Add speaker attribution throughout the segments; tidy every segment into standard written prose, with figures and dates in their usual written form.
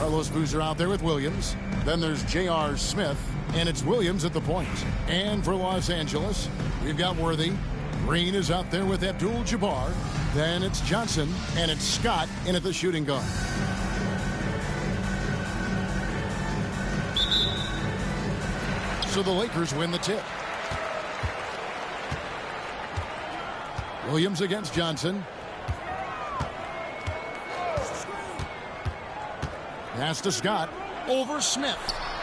Speaker 1: Carlos Boozer out there with Williams. Then there's J.R. Smith, and it's Williams at the point. And for Los Angeles, we've got Worthy. Green is out there with Abdul-Jabbar. Then it's Johnson, and it's Scott in at the shooting guard. So the Lakers win the tip. Williams against Johnson. Pass to Scott. Over Smith.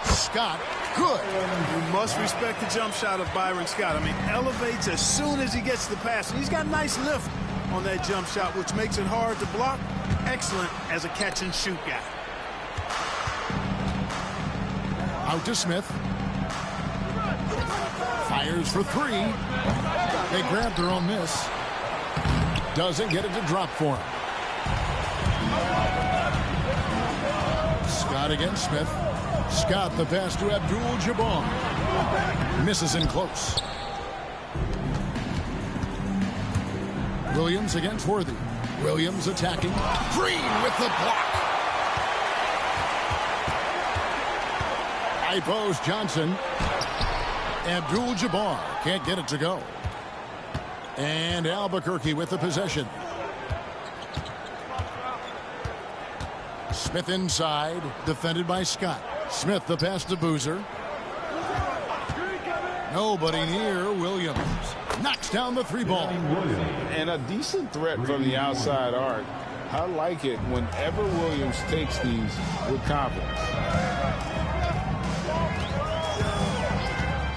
Speaker 1: Scott, good.
Speaker 2: You must respect the jump shot of Byron Scott. I mean, elevates as soon as he gets the pass. And he's got nice lift on that jump shot, which makes it hard to block. Excellent as a catch-and-shoot guy.
Speaker 1: Out to Smith. Fires for three. They grab their own miss. Doesn't get it to drop for him. Scott against Smith. Scott the pass to Abdul-Jabbar. Misses in close. Williams against Worthy. Williams attacking. Green with the block. High post Johnson. Abdul-Jabbar can't get it to go. And Albuquerque with the possession. Smith inside, defended by Scott. Smith the pass to Boozer. Nobody near Williams. Knocks down the three ball.
Speaker 3: And a decent threat from the outside arc. I like it whenever Williams takes these with confidence.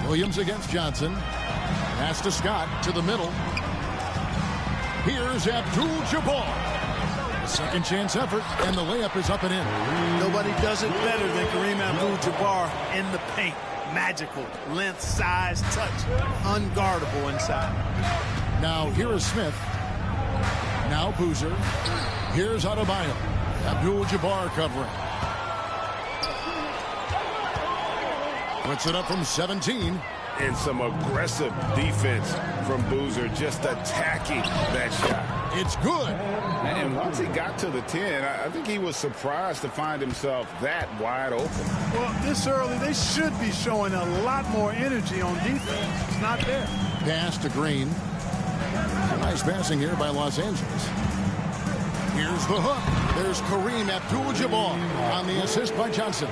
Speaker 1: Williams against Johnson. Pass to Scott to the middle. Here's Abdul-Jabbar. Second chance effort, and the layup is up and in.
Speaker 2: Nobody does it better than Kareem Abdul-Jabbar in the paint. Magical, length, size, touch, unguardable inside.
Speaker 1: Now here is Smith. Now Boozer. Here's Adebayo. Abdul-Jabbar covering. Puts it up from 17.
Speaker 3: And some aggressive defense from Boozer, just attacking that shot.
Speaker 1: It's good.
Speaker 3: And once he got to the 10, I think he was surprised to find himself that wide open.
Speaker 2: Well, this early, they should be showing a lot more energy on defense. It's not there.
Speaker 1: Pass to Green. Nice passing here by Los Angeles. Here's the hook. There's Kareem Abdul-Jabbar on the assist by Johnson.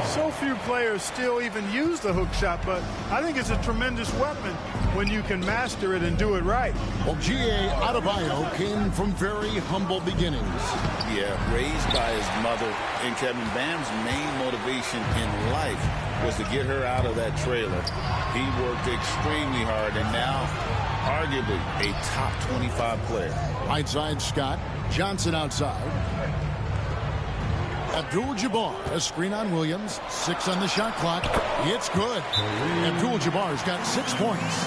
Speaker 2: So few players still even use the hook shot, but I think it's a tremendous weapon when you can master it and do it right.
Speaker 1: Well, G.A. Adebayo came from very humble beginnings.
Speaker 4: Yeah, raised by his mother. And Kevin, Bam's main motivation in life was to get her out of that trailer. He worked extremely hard, and now arguably a top 25 player.
Speaker 1: Right side Scott. Johnson outside. Abdul-Jabbar, a screen on Williams. 6 on the shot clock. It's good. Abdul-Jabbar's got 6 points.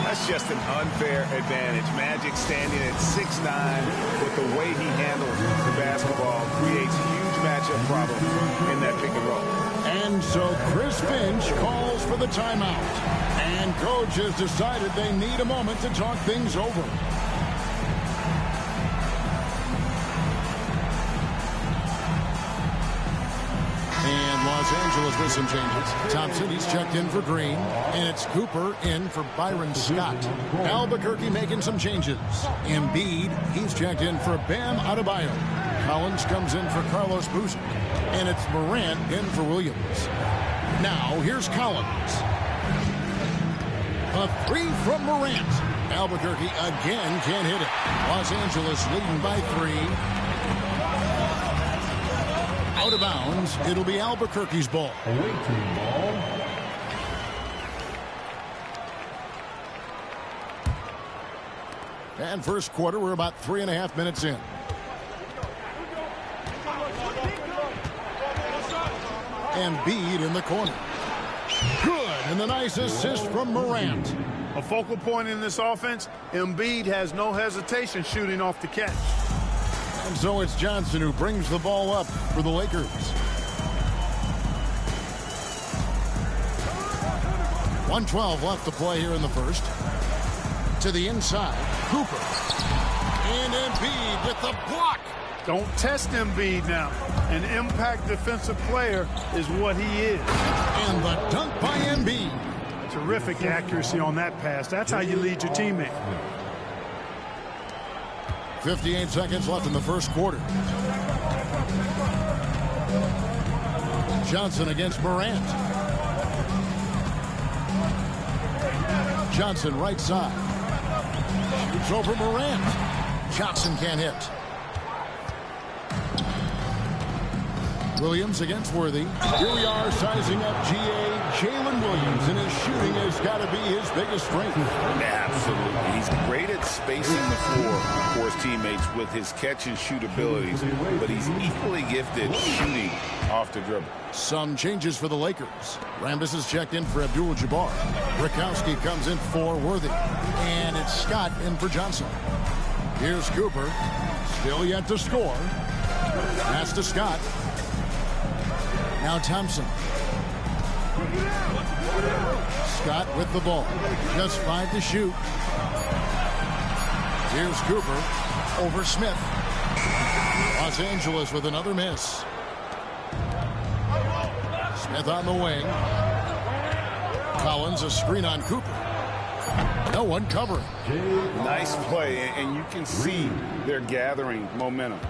Speaker 3: That's just an unfair advantage. Magic standing at 6'9", with the way he handles the basketball creates huge matchup problems in that pick and roll.
Speaker 1: And so Chris Finch calls for the timeout. And coach has decided they need a moment to talk things over. Los Angeles with some changes. Thompson, he's checked in for Green. And it's Cooper in for Byron Scott. Albuquerque making some changes. Embiid, he's checked in for Bam Adebayo. Collins comes in for Carlos Boozer. And it's Morant in for Williams. Now, here's Collins. A 3 from Morant. Albuquerque again can't hit it. Los Angeles leading by 3. Out of bounds. It'll be Albuquerque's ball.
Speaker 5: Awaiting ball.
Speaker 1: And first quarter, we're about 3.5 minutes in. Embiid in the corner. Good, and the nice assist from Morant.
Speaker 2: A focal point in this offense, Embiid has no hesitation shooting off the catch.
Speaker 1: And so it's Johnson who brings the ball up for the Lakers. .112 left to play here in the first. To the inside, Cooper. And Embiid with the block.
Speaker 2: Don't test Embiid now. An impact defensive player is what he is.
Speaker 1: And the dunk by Embiid.
Speaker 2: Terrific accuracy on that pass. That's how you lead your teammate.
Speaker 1: 58 seconds left in the first quarter. Johnson against Morant. Johnson right side. Shoots over Morant. Johnson can't hit. Williams against Worthy. Here we are sizing up GA Jalen Williams, and his shooting has got to be his biggest strength.
Speaker 4: Absolutely. He's great at spacing the floor for his teammates with his catch and shoot abilities, but he's equally gifted shooting off the dribble.
Speaker 1: Some changes for the Lakers. Rambis is checked in for Abdul-Jabbar. Rakowski comes in for Worthy. And it's Scott in for Johnson. Here's Cooper. Still yet to score. Pass to Scott. Now Thompson. Scott with the ball. Just 5 to shoot. Here's Cooper over Smith. Los Angeles with another miss. Smith on the wing. Collins a screen on Cooper. No one covering.
Speaker 3: Nice play, and you can see they're gathering momentum.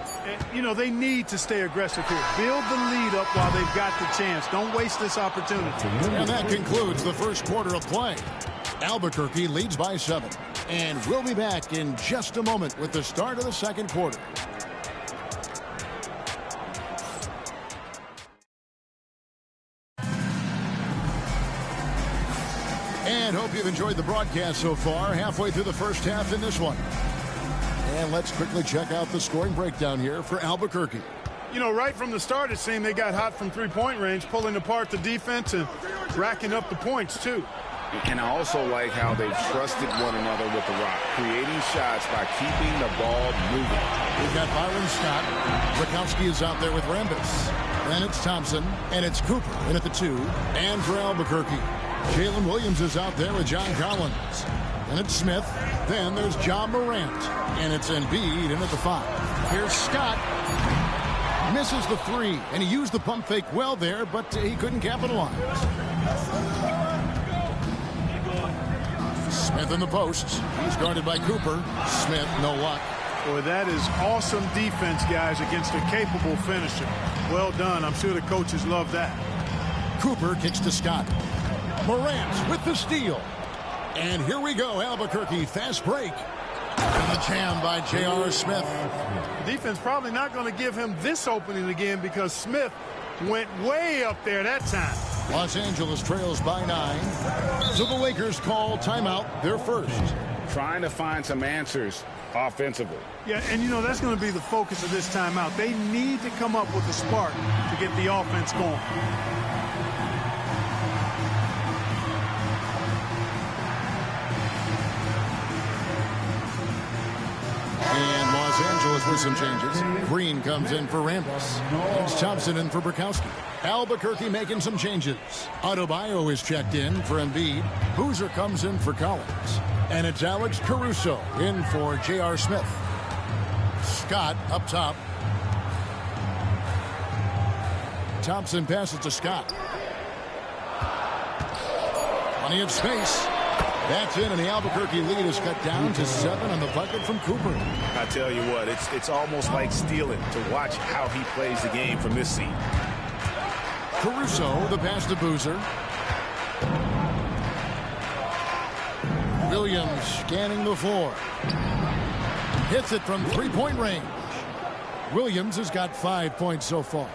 Speaker 2: You know, they need to stay aggressive here. Build the lead up while they've got the chance. Don't waste this opportunity.
Speaker 1: And that concludes the first quarter of play. Albuquerque leads by 7. And we'll be back in just a moment with the start of the second quarter. And hope you've enjoyed the broadcast so far. Halfway through the first half in this one. And let's quickly check out the scoring breakdown here for Albuquerque.
Speaker 2: You know, right from the start, it seemed they got hot from three-point range, pulling apart the defense and racking up the points, too.
Speaker 3: And I also like how they trusted one another with the rock, creating shots by keeping the ball moving.
Speaker 1: We've got Byron Scott. Rakowski is out there with Rambis. Then it's Thompson, and it's Cooper in at the 2. And for Albuquerque, Jalen Williams is out there with John Collins. Then it's Smith. Then there's John Morant. And it's Embiid in at the 5. Here's Scott. Misses the 3. And he used the pump fake well there, but he couldn't capitalize. Smith in the post. He's guarded by Cooper. Smith, no luck.
Speaker 2: Boy, that is awesome defense, guys, against a capable finisher. Well done. I'm sure the coaches love that.
Speaker 1: Cooper kicks to Scott. Morant with the steal. And here we go, Albuquerque, fast break. And the jam by J.R. Smith.
Speaker 2: Defense probably not going to give him this opening again because Smith went way up there that time.
Speaker 1: Los Angeles trails by 9. So the Lakers call timeout, their first.
Speaker 3: Trying to find some answers offensively.
Speaker 2: Yeah, and you know, that's going to be the focus of this timeout. They need to come up with a spark to get the offense going.
Speaker 1: And Los Angeles with some changes. Green comes in for Rambis. It's Thompson in for Burkowski. Albuquerque making some changes. Adebayo is checked in for Embiid. Boozer comes in for Collins. And it's Alex Caruso in for J.R. Smith. Scott up top. Thompson passes to Scott. Plenty of space. That's in, and the Albuquerque lead is cut down to 7 on the bucket from Cooper.
Speaker 3: I tell you what, it's almost like stealing to watch how he plays the game from this seat.
Speaker 1: Caruso, the pass to Boozer. Williams scanning the floor. Hits it from three-point range. Williams has got 5 points so far.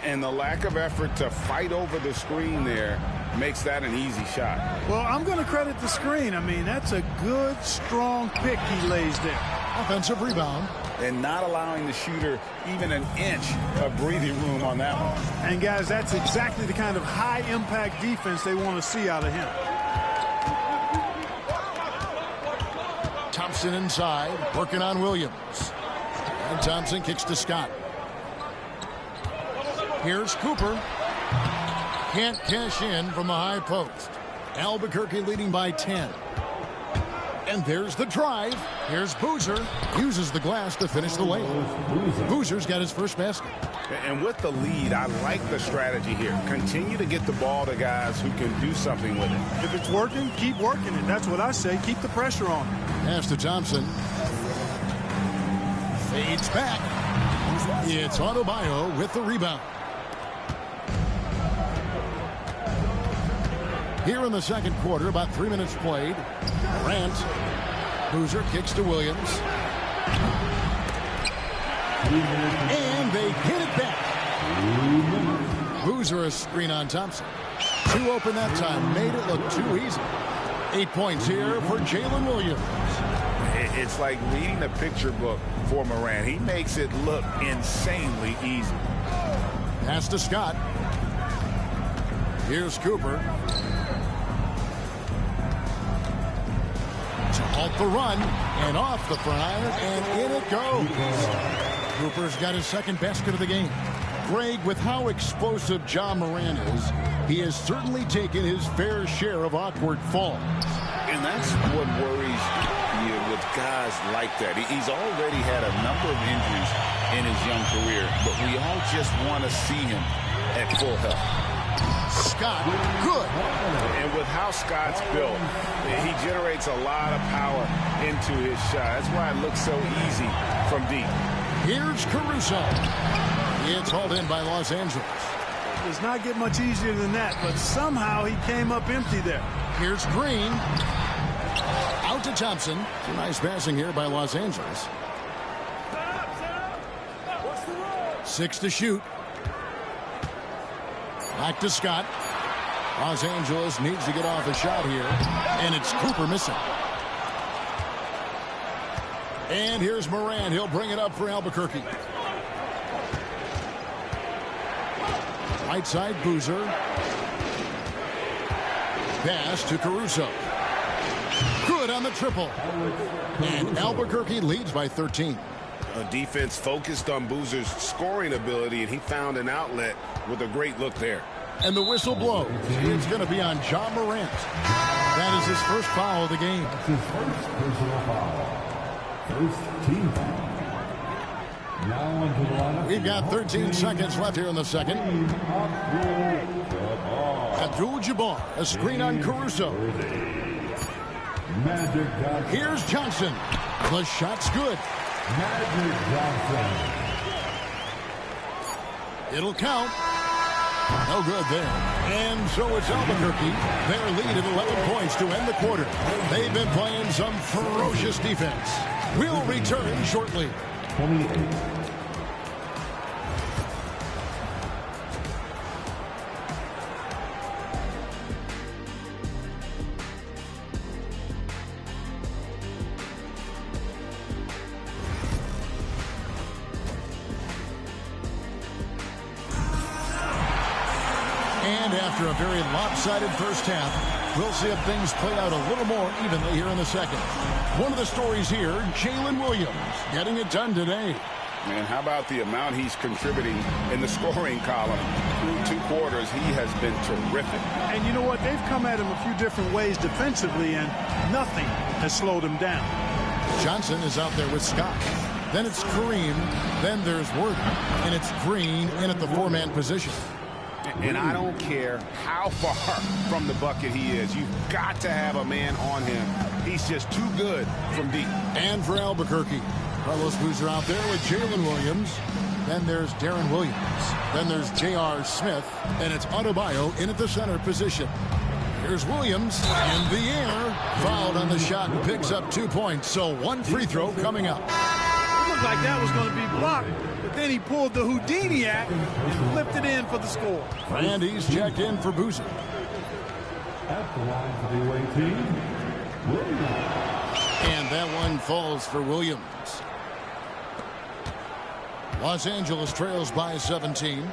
Speaker 3: And the lack of effort to fight over the screen there makes that an easy shot.
Speaker 2: Well, I'm going to credit the screen. I mean, that's a good, strong pick he lays there.
Speaker 1: Offensive rebound.
Speaker 3: And not allowing the shooter even an inch of breathing room on that one.
Speaker 2: And, guys, that's exactly the kind of high-impact defense they want to see out of him.
Speaker 1: Thompson inside, working on Williams. And Thompson kicks to Scott. Here's Cooper. Can't cash in from the high post. Albuquerque leading by 10. And there's the drive. Here's Boozer. Uses the glass to finish the layup. Boozer's got his first basket.
Speaker 3: And with the lead, I like the strategy here. Continue to get the ball to guys who can do something with it.
Speaker 2: If it's working, keep working it. That's what I say. Keep the pressure on.
Speaker 1: Pass to Thompson. Fades back. It's Adebayo with the rebound. Here in the second quarter, about 3 minutes played. Morant. Boozer kicks to Williams. And they get it back. Boozer a screen on Thompson. Two open that time. Made it look too easy. 8 points here for Jalen Williams.
Speaker 3: It's like reading a picture book for Morant. He makes it look insanely easy.
Speaker 1: Pass to Scott. Here's Cooper. To halt the run. And off the front iron. And in it goes. Cooper's got his second basket of the game. Greg, with how explosive Ja Morant is, he has certainly taken his fair share of awkward falls.
Speaker 4: And that's what worries you with guys like that. He's already had a number of injuries in his young career, but we all just want to see him at full health.
Speaker 1: Scott, good.
Speaker 3: And with how Scott's built, he generates a lot of power into his shot. That's why it looks so easy from deep.
Speaker 1: Here's Caruso. It's hauled in by Los Angeles.
Speaker 2: It does not get much easier than that, but somehow he came up empty there.
Speaker 1: Here's Green. Out to Thompson. Nice passing here by Los Angeles. 6 to shoot. Back to Scott. Los Angeles needs to get off a shot here. And it's Cooper missing. And here's Morant. He'll bring it up for Albuquerque. Right side, Boozer. Pass to Caruso. Good on the triple. And Albuquerque leads by 13.
Speaker 5: A defense focused on Boozer's scoring ability, and he found an outlet with a great look there.
Speaker 1: And the whistle blows. It's going to be on Ja Morant. That is his first foul of the game.
Speaker 6: That's his first personal foul. First team foul. Now into the lineup.
Speaker 1: We've got 13 seconds left here in the second. Abdul-Jabbar, a screen on Caruso. Here's Johnson. The shot's good.
Speaker 6: Magic Johnson.
Speaker 1: It'll count. No good there. And so it's Albuquerque. Their lead at 11 points to end the quarter. They've been playing some ferocious defense. We'll return shortly.
Speaker 6: 28.
Speaker 1: And after a very lopsided first half, we'll see if things play out a little more evenly here in the second. One of the stories here, Jalen Williams getting it done today.
Speaker 3: Man, how about the amount he's contributing in the scoring column? Through 2 quarters, he has been terrific.
Speaker 2: And you know what? They've come at him a few different ways defensively, and nothing has slowed him down.
Speaker 1: Johnson is out there with Scott. Then it's Kareem. Then there's Worthy. And it's Green in at the 4-man position.
Speaker 3: And I don't care how far from the bucket he is. You've got to have a man on him. He's just too good from deep.
Speaker 1: And for Albuquerque, Carlos Boozer out there with Jalen Williams. Then there's Darren Williams. Then there's J.R. Smith. And it's Adebayo in at the center position. Here's Williams in the air. Fouled on the shot and picks up 2 points. So 1 free throw coming up.
Speaker 2: It looked like that was going to be blocked. But then he pulled the Houdini act and flipped it in for the score.
Speaker 1: And he's checked in for Boozer.
Speaker 6: At the line for the away team, Williams.
Speaker 1: And that one falls for Williams. Los Angeles trails by 17.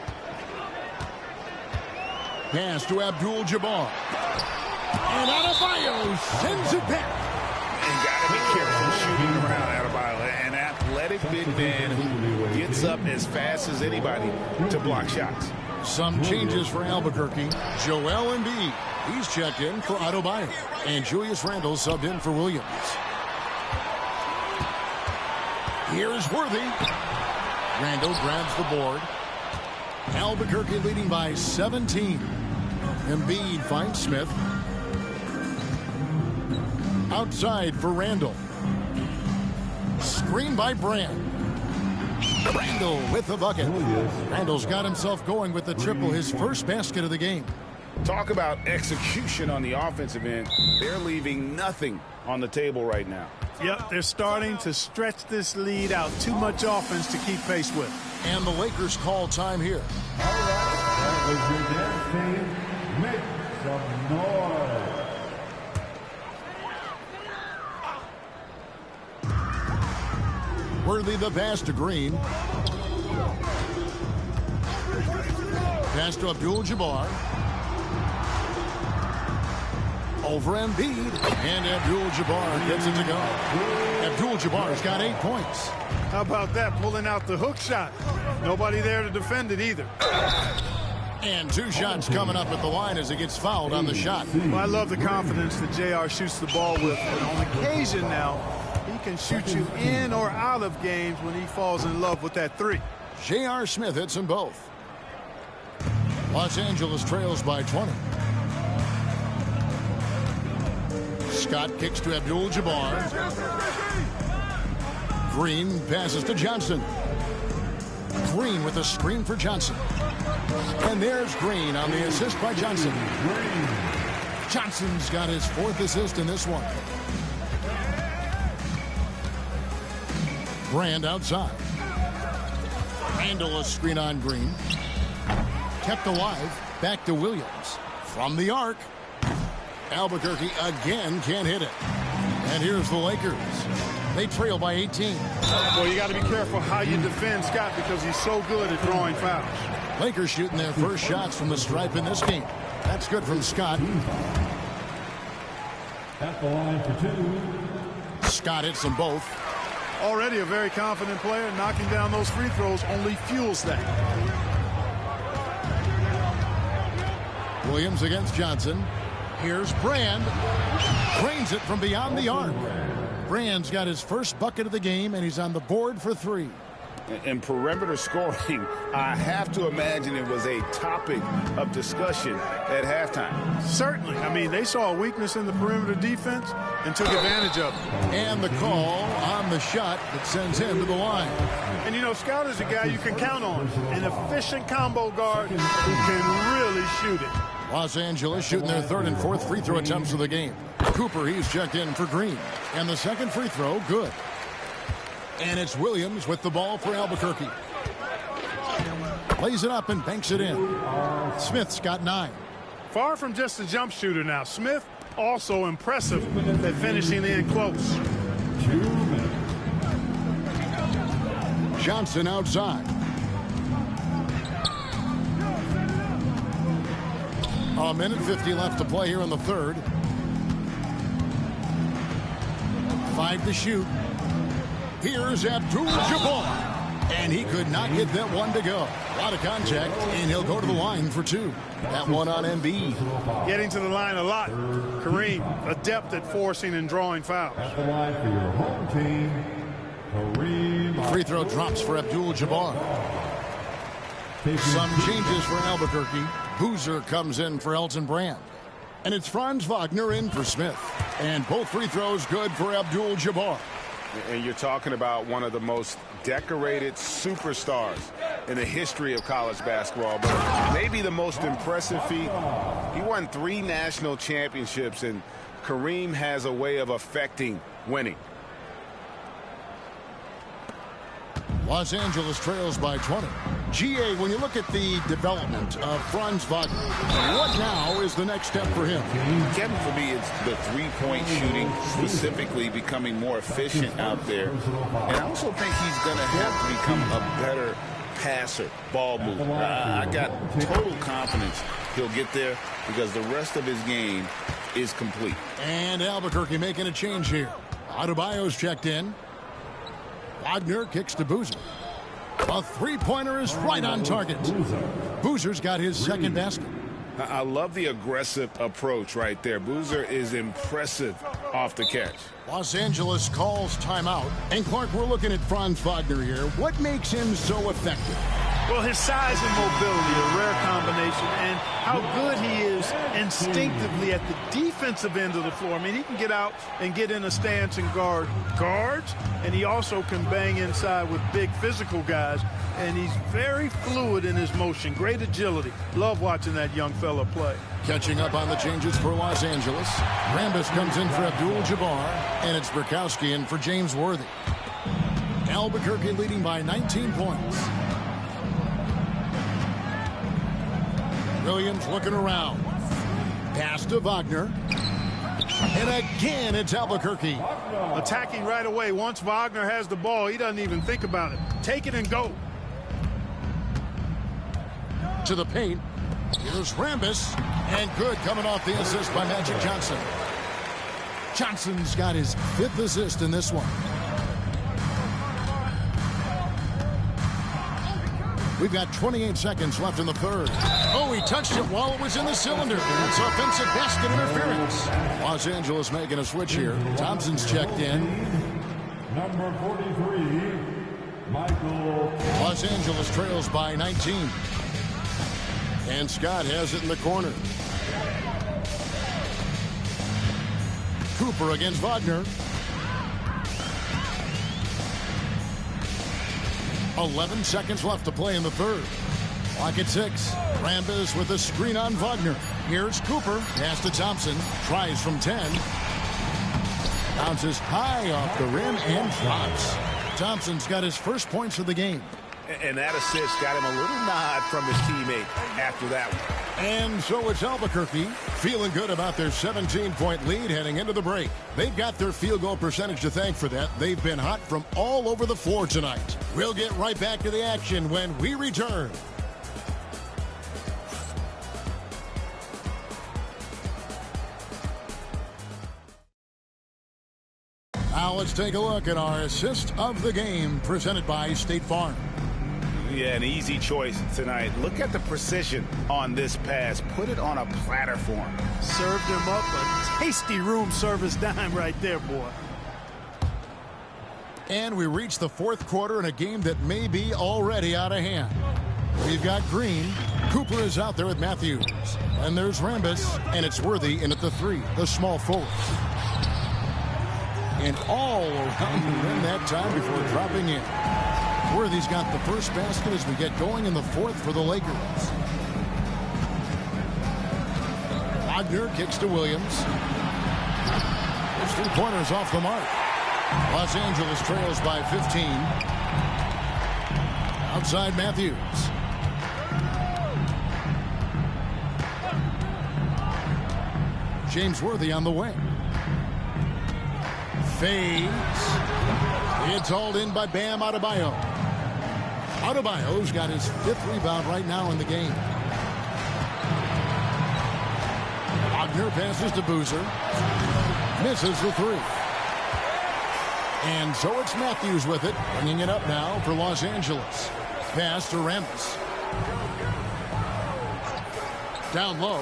Speaker 1: Pass to Abdul-Jabbar. And Adebayo sends it back.
Speaker 3: And got to be careful shooting around Adebayo. An athletic big man who gets up as fast as anybody to block shots.
Speaker 1: Some changes for Albuquerque. Joel Embiid, he's checked in for Adebayo. And Julius Randle subbed in for Williams. Here's Worthy. Randle grabs the board. Albuquerque leading by 17. Embiid finds Smith. Outside for Randle. Screen by Brand. Randle with the bucket. Randle's got himself going with the triple, his first basket of the game.
Speaker 3: Talk about execution on the offensive end. They're leaving nothing on the table right now.
Speaker 2: Yep, they're starting to stretch this lead out. Too much offense to keep pace with.
Speaker 1: And the Lakers call time here.
Speaker 6: All right, that was your dance team. Make some noise.
Speaker 1: Worthy the pass to Green. Pass to Abdul-Jabbar. Over Embiid. And Abdul-Jabbar gets it to go. Abdul-Jabbar's got 8 points.
Speaker 2: How about that, pulling out the hook shot? Nobody there to defend it either.
Speaker 1: And 2 shots coming up at the line as he gets fouled on the shot.
Speaker 2: Well, I love the confidence that JR shoots the ball with. But on occasion now, he can shoot you in or out of games when he falls in love with that 3.
Speaker 1: J.R. Smith hits them both. Los Angeles trails by 20. Scott kicks to Abdul-Jabbar. Green passes to Johnson. Green with a screen for Johnson. And there's Green on the assist by Johnson. Johnson's got his 4th assist in this one. Brand outside. Randle a screen on Green. Kept alive. Back to Williams. From the arc. Albuquerque again can't hit it. And here's the Lakers. They trail by 18.
Speaker 2: Well, you got to be careful how you defend Scott because he's so good at drawing fouls.
Speaker 1: Lakers shooting their first shots from the stripe in this game. That's good from Scott.
Speaker 6: At the line for 2.
Speaker 1: Scott hits them both.
Speaker 2: Already a very confident player. Knocking down those free throws only fuels that.
Speaker 1: Williams against Johnson. Here's Brand. Drains it from beyond the arc. Brand's got his first bucket of the game, and he's on the board for 3.
Speaker 3: In perimeter scoring, I have to imagine it was a topic of discussion at halftime.
Speaker 2: Certainly. I mean, they saw a weakness in the perimeter defense and took advantage of it.
Speaker 1: And the call on the shot that sends him to the line.
Speaker 2: And, you know, Scott is a guy you can count on. An efficient combo guard who can really shoot it.
Speaker 1: Los Angeles shooting their 3rd and 4th free throw attempts of the game. Cooper, he's checked in for Green. And the second free throw, good. And it's Williams with the ball for Albuquerque. Lays it up and banks it in. Smith's got 9.
Speaker 2: Far from just a jump shooter now. Smith also impressive at finishing in close.
Speaker 6: 2 minutes.
Speaker 1: Johnson outside. A minute 50 left to play here in the 3rd. 5 to shoot. Here's Abdul-Jabbar. And he could not get that one to go. A lot of contact, and he'll go to the line for 2. That one on Embiid.
Speaker 2: Getting to the line a lot. Kareem, adept at forcing and drawing fouls.
Speaker 6: At the line for your home team, Kareem.
Speaker 1: Free throw drops for Abdul-Jabbar. Some changes for Albuquerque. Boozer comes in for Elton Brand. And it's Franz Wagner in for Smith. And both free throws good for Abdul-Jabbar.
Speaker 3: And you're talking about one of the most decorated superstars in the history of college basketball. But maybe the most impressive feat, he won 3 national championships, and Kareem has a way of affecting winning.
Speaker 1: Los Angeles trails by 20. GA, when you look at the development of Franz Wagner, what now is the next step for him?
Speaker 4: Kevin, for me, it's the three-point shooting, specifically becoming more efficient out there. And I also think he's going to have to become a better passer, ball mover. I got total confidence he'll get there because the rest of his game is complete.
Speaker 1: And Albuquerque making a change here. Adebayo's checked in. Wagner kicks to Boozer. A three-pointer is right on target. Boozer's got his second basket.
Speaker 5: I love the aggressive approach right there. Boozer is impressive off the catch.
Speaker 1: Los Angeles calls timeout. And Clark, we're looking at Franz Wagner here. What makes him so effective?
Speaker 2: Well, his size and mobility, a rare combination, and how good he is instinctively at the defensive end of the floor. I mean, he can get out and get in a stance and guard guards, and he also can bang inside with big physical guys, and he's very fluid in his motion, great agility. Love watching that young fella play.
Speaker 1: Catching up on the changes for Los Angeles. Rambis comes in for Abdul-Jabbar, and it's Burkowski in for James Worthy. Albuquerque leading by 19 points. Williams looking around. Pass to Wagner. And again, it's Albuquerque.
Speaker 2: Attacking right away. Once Wagner has the ball, he doesn't even think about it. Take it and go.
Speaker 1: To the paint. Here's Rambis. And good coming off the assist by Magic Johnson. Johnson's got his 5th assist in this one. We've got 28 seconds left in the third. Oh, he touched it while it was in the cylinder. That's offensive basket interference. Los Angeles making a switch here. Thompson's checked in.
Speaker 6: Number 43, Michael.
Speaker 1: Los Angeles trails by 19. And Scott has it in the corner. Cooper against Wagner. 11 seconds left to play in the third. Clock at 6. Rambis with a screen on Wagner. Here's Cooper. Pass to Thompson. Tries from 10. Bounces high off the rim and drops. Thompson's got his first points of the game.
Speaker 5: And that assist got him a little nod from his teammate after that one.
Speaker 1: And so it's Albuquerque feeling good about their 17-point lead heading into the break. They've got their field goal percentage to thank for that. They've been hot from all over the floor tonight. We'll get right back to the action when we return. Now let's take a look at our assist of the game presented by State Farm.
Speaker 3: Yeah, an easy choice tonight. Look at the precision on this pass. Put it on a platter for him.
Speaker 2: Served him up a tasty room service dime right there, boy.
Speaker 1: And we reach the fourth quarter in a game that may be already out of hand. We've got Green. Cooper is out there with Matthews. And there's Rambis, and it's Worthy in at the 3, the small forward. And all around the rim that time before dropping in. Worthy's got the first basket as we get going in the fourth for the Lakers. Wagner kicks to Williams. His 3-pointers off the mark. Los Angeles trails by 15. Outside Matthews. James Worthy on the wing. Fades. It's hauled in by Bam Adebayo. Adebayo's got his 5th rebound right now in the game. Wagner passes to Boozer. Misses the 3. And so it's Matthews with it, bringing it up now for Los Angeles. Pass to Rambis. Down low.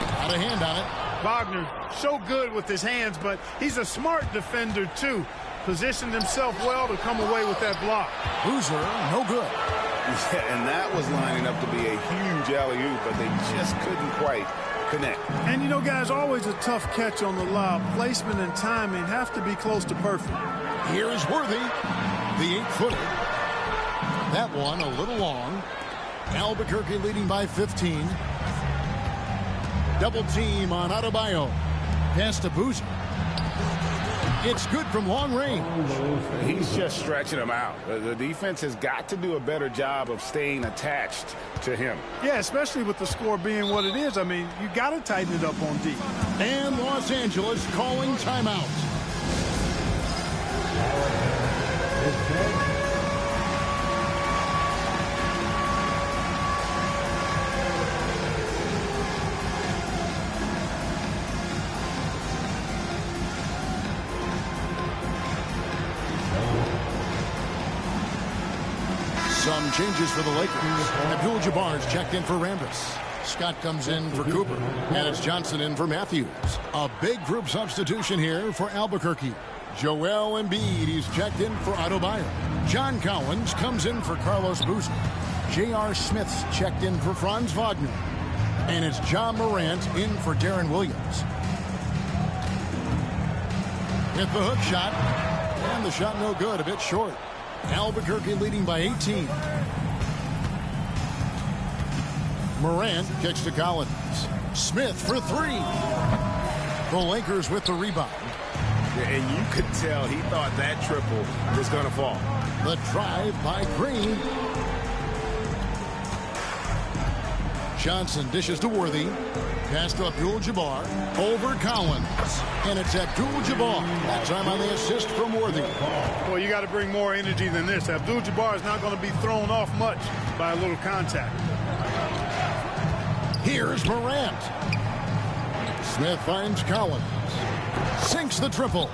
Speaker 1: Got a hand on it.
Speaker 2: Wagner, so good with his hands, but he's a smart defender, too. Positioned himself well to come away with that block.
Speaker 1: Boozer, no good.
Speaker 3: Yeah, and that was lining up to be a huge alley-oop, but they just couldn't quite connect.
Speaker 2: And, you know, guys, always a tough catch on the lob. Placement and timing have to be close to perfect.
Speaker 1: Here's Worthy, the 8-footer. That one a little long. Albuquerque leading by 15. Double team on Adebayo. Pass to Boozer. It's good from long range.
Speaker 3: He's just stretching him out. The defense has got to do a better job of staying attached to him.
Speaker 2: Yeah, especially with the score being what it is. I mean, you got to tighten it up on D.
Speaker 1: And Los Angeles calling timeout. Some changes for the Lakers. Abdul-Jabbar's checked in for Rambis. Scott comes in for Cooper. And it's Johnson in for Matthews. A big group substitution here for Albuquerque. Joel Embiid, he's checked in for Adebayo. John Collins comes in for Carlos Boozer. J.R. Smith's checked in for Franz Wagner. And it's John Morant in for Darren Williams. Hit the hook shot. And the shot no good, a bit short. Albuquerque leading by 18. Morant kicks to Collins. Smith for three. The Lakers with the rebound.
Speaker 5: And you could tell he thought that triple was going to fall.
Speaker 1: The drive by Green. Johnson dishes to Worthy. Pass to Abdul-Jabbar. Over Collins. And it's Abdul-Jabbar. That time on the assist from Worthy.
Speaker 2: Well, you got to bring more energy than this. Abdul-Jabbar is not going to be thrown off much by a little contact.
Speaker 1: Here's Morant. Smith finds Collins. Sinks the triple.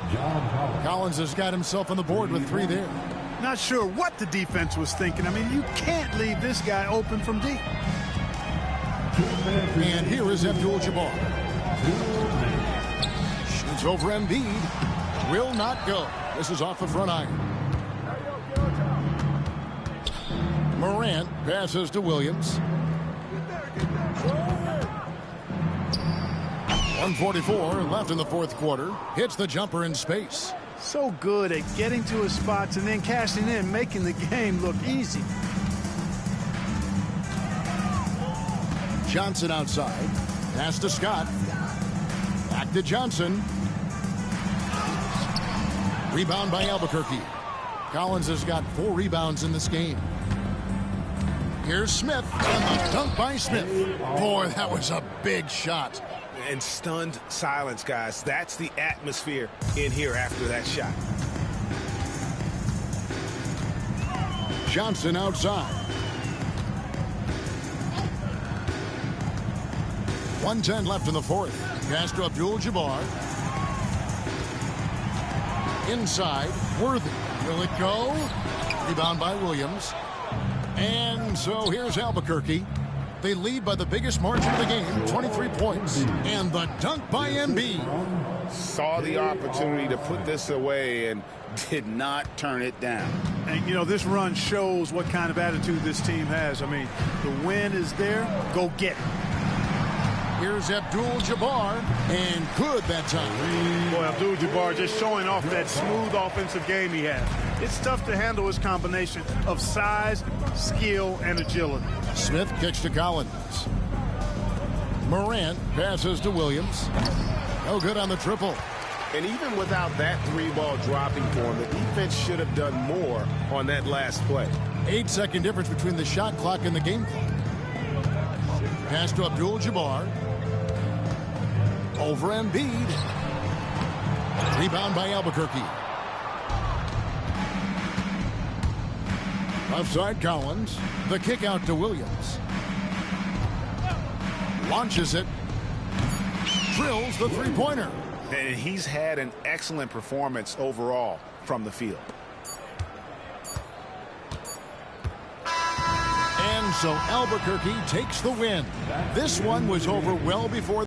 Speaker 1: Collins has got himself on the board with three there.
Speaker 2: Not sure what the defense was thinking. I mean, you can't leave this guy open from deep.
Speaker 1: And here is Abdul-Jabbar. Shoots over Embiid. Will not go. This is off the front iron. Morant passes to Williams. 1:44 left in the fourth quarter. Hits the jumper in space.
Speaker 2: So good at getting to his spots and then cashing in, making the game look easy.
Speaker 1: Johnson outside. Pass to Scott. Back to Johnson. Rebound by Albuquerque. Collins has got 4 rebounds in this game. Here's Smith. And the dunk by Smith. Boy, that was a big shot.
Speaker 5: And stunned silence, guys. That's the atmosphere in here after that shot.
Speaker 1: Johnson outside. 1:10 left in the fourth. Pass to Abdul-Jabbar. Inside, Worthy. Will it go? Rebound by Williams. And so here's Albuquerque. They lead by the biggest margin of the game, 23 points. And the dunk by Embiid.
Speaker 3: Saw the opportunity to put this away and did not turn it down.
Speaker 2: And, you know, this run shows what kind of attitude this team has. I mean, the win is there. Go get it.
Speaker 1: Here's Abdul-Jabbar, and good that time.
Speaker 2: Boy, Abdul-Jabbar just showing off that smooth offensive game he has. It's tough to handle his combination of size, skill, and agility.
Speaker 1: Smith kicks to Collins. Morant passes to Williams. No good on the triple.
Speaker 5: And even without that 3-ball dropping for him, the defense should have done more on that last play.
Speaker 1: 8-second difference between the shot clock and the game clock. Pass to Abdul-Jabbar. Over Embiid. Rebound by Albuquerque. Offside Collins. The kick out to Williams. Launches it. Drills the three-pointer.
Speaker 5: And he's had an excellent performance overall from the field.
Speaker 1: And so Albuquerque takes the win. This one was over well before